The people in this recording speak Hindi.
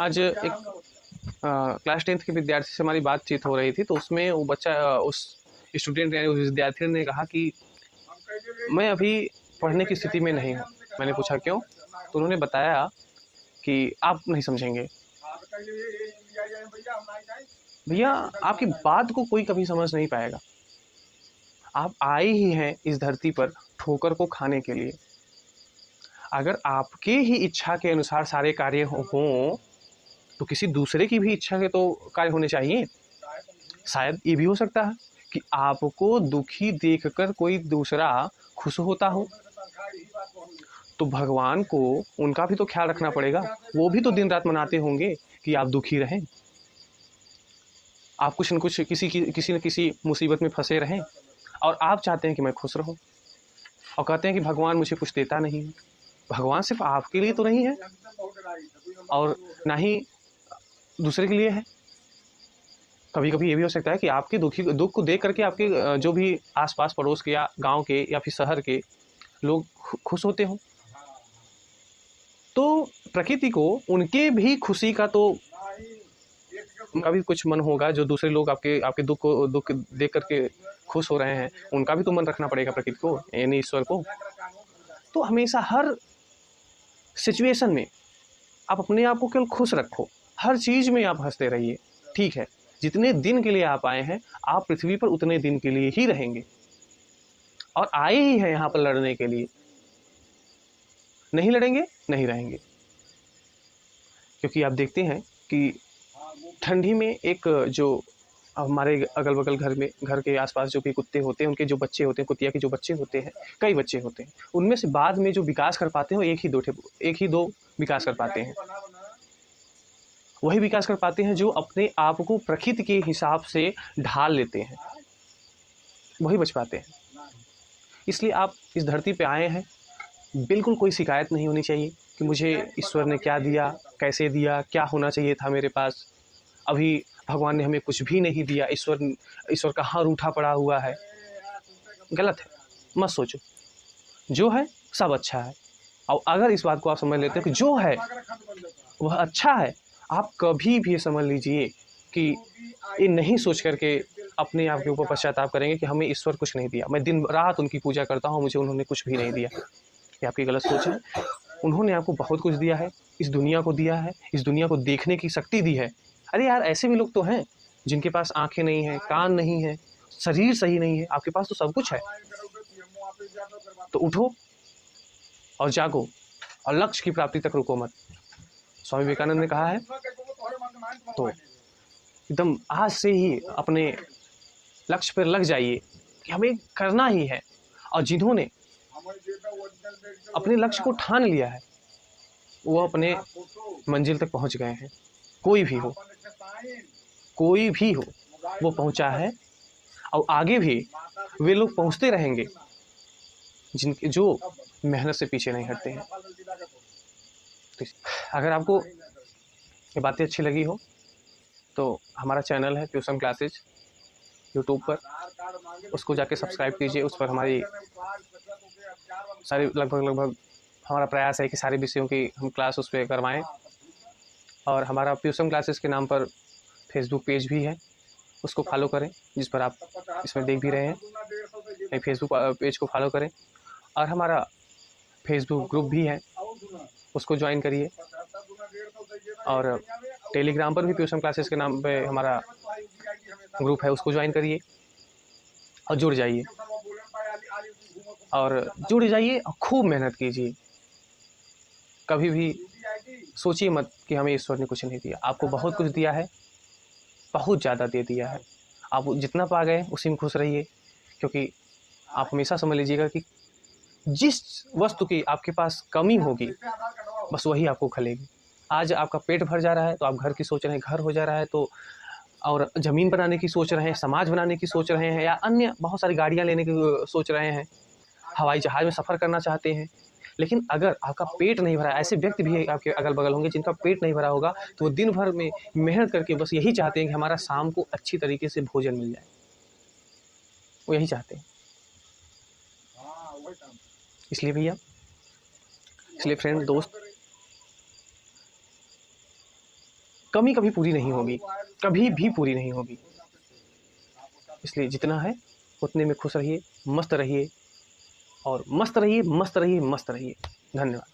आज एक क्लास 10th के विद्यार्थी से हमारी बातचीत हो रही थी, तो उसमें वो बच्चा उस स्टूडेंट यानी उस विद्यार्थी ने कहा कि मैं अभी पढ़ने की स्थिति में नहीं हूँ। मैंने पूछा क्यों? तो उन्होंने बताया कि आप नहीं समझेंगे भैया, आपकी बात को कोई कभी समझ नहीं पाएगा। आप आए ही हैं इस धरती पर ठोकर को खाने के लिए। अगर आपके ही इच्छा के अनुसार सारे कार्य हों तो किसी दूसरे की भी इच्छा के तो कार्य होने चाहिए। शायद ये भी हो सकता है कि आपको दुखी देखकर कोई दूसरा खुश होता हो, तो भगवान को उनका भी तो ख्याल रखना पड़ेगा। वो भी तो दिन रात मनाते होंगे कि आप दुखी रहें, आप कुछ न कुछ किसी न किसी मुसीबत में फंसे रहें, और आप चाहते हैं कि मैं खुश रहूं, और कहते हैं कि भगवान मुझे कुछ देता नहीं है। भगवान सिर्फ आपके लिए तो नहीं है और ना ही दूसरे के लिए है। कभी कभी ये भी हो सकता है कि आपके दुख को देख करके आपके जो भी आसपास पड़ोस के या गांव के या फिर शहर के लोग खुश होते हों। तो प्रकृति को उनके भी खुशी का तो उनका भी कुछ मन होगा। जो दूसरे लोग आपके दुख देख करके खुश हो रहे हैं, उनका भी तो मन रखना पड़ेगा प्रकृति को यानी ईश्वर को। तो हमेशा हर सिचुएशन में आप अपने आप को केवल खुश रखो, हर चीज में आप हंसते रहिए। ठीक है, जितने दिन के लिए आप आए हैं, आप पृथ्वी पर उतने दिन के लिए ही रहेंगे और आए ही हैं यहाँ पर लड़ने के लिए। नहीं लड़ेंगे नहीं रहेंगे। क्योंकि आप देखते हैं कि ठंडी में एक जो हमारे अगल बगल घर के आसपास जो भी कुत्ते होते हैं, उनके जो बच्चे होते हैं, कुतिया के जो बच्चे होते हैं, कई बच्चे होते हैं, उनमें से बाद में जो विकास कर पाते हैं वो एक ही दो विकास कर पाते हैं। वही विकास कर पाते हैं जो अपने आप को प्रकृति के हिसाब से ढाल लेते हैं, वही बच पाते हैं। इसलिए आप इस धरती पे आए हैं, बिल्कुल कोई शिकायत नहीं होनी चाहिए कि मुझे ईश्वर ने क्या दिया, कैसे दिया, क्या होना चाहिए था मेरे पास। अभी भगवान ने हमें कुछ भी नहीं दिया, ईश्वर कहाँ रूठा पड़ा हुआ है। गलत है, मत सोचो। जो है सब अच्छा है। और अगर इस बात को आप समझ लेते हैं कि जो है वह अच्छा है, आप कभी भी समझ लीजिए कि ये नहीं सोच करके अपने आप के ऊपर पश्चाताप करेंगे कि हमें ईश्वर कुछ नहीं दिया, मैं दिन रात उनकी पूजा करता हूँ, मुझे उन्होंने कुछ भी नहीं दिया। ये आपकी गलत सोच है। उन्होंने आपको बहुत कुछ दिया है, इस दुनिया को दिया है, इस दुनिया को देखने की शक्ति दी है। अरे यार, ऐसे भी लोग तो हैं जिनके पास आंखें नहीं हैं, कान नहीं है, शरीर सही नहीं है। आपके पास तो सब कुछ है। तो उठो और जागो और लक्ष्य की प्राप्ति तक रुको मत। स्वामी विवेकानंद ने कहा है। तो एकदम आज से ही अपने लक्ष्य पर लग जाइए कि हमें करना ही है। और जिन्होंने अपने लक्ष्य को ठान लिया है, वो अपने मंजिल तक पहुंच गए हैं। कोई भी हो, वो पहुंचा है, और आगे भी वे लोग पहुंचते रहेंगे जिनके जो मेहनत से पीछे नहीं हटते हैं। तो अगर आपको ये बातें अच्छी लगी हो तो हमारा चैनल है ट्यूशन क्लासेज यूट्यूब पर, उसको जाके सब्सक्राइब कीजिए। उस पर हमारी सारी लगभग हमारा प्रयास है कि सारे विषयों की हम क्लास उस पर करवाएँ। और हमारा ट्यूशन क्लासेस के नाम पर फेसबुक पेज भी है, उसको फॉलो करें, जिस पर आप इसमें देख भी रहे हैं। फेसबुक पेज को फॉलो करें। और हमारा फेसबुक ग्रुप भी है, उसको ज्वाइन करिए। और टेलीग्राम पर भी ट्यूशन क्लासेस के नाम पे हमारा ग्रुप है, उसको ज्वाइन करिए और जुड़ जाइए। और जुड़ जाइए और खूब मेहनत कीजिए। कभी भी सोचिए मत कि हमें ईश्वर ने कुछ नहीं दिया। आपको बहुत कुछ दिया है, बहुत ज़्यादा दे दिया है। आप जितना पा गए उसी में खुश रहिए। क्योंकि आप हमेशा समझ लीजिएगा कि जिस वस्तु की आपके पास कमी होगी, बस वही आपको खलेगी। आज आपका पेट भर जा रहा है तो आप घर की सोच रहे हैं, घर हो जा रहा है तो और ज़मीन बनाने की सोच रहे हैं, समाज बनाने की सोच रहे हैं, या अन्य बहुत सारी गाड़ियाँ लेने की सोच रहे हैं, हवाई जहाज़ में सफ़र करना चाहते हैं। लेकिन अगर आपका पेट नहीं भरा, ऐसे व्यक्ति भी आपके अगल बगल होंगे जिनका पेट नहीं भरा होगा, तो वो दिन भर में मेहनत करके बस यही चाहते हैं कि हमारा शाम को अच्छी तरीके से भोजन मिल जाए। वो यही चाहते हैं। इसलिए भैया, इसलिए फ्रेंड, दोस्त, कमी कभी पूरी नहीं होगी, कभी भी पूरी नहीं होगी। इसलिए जितना है उतने में खुश रहिए, मस्त रहिए और मस्त रहिए, मस्त रहिए, मस्त रहिए। धन्यवाद।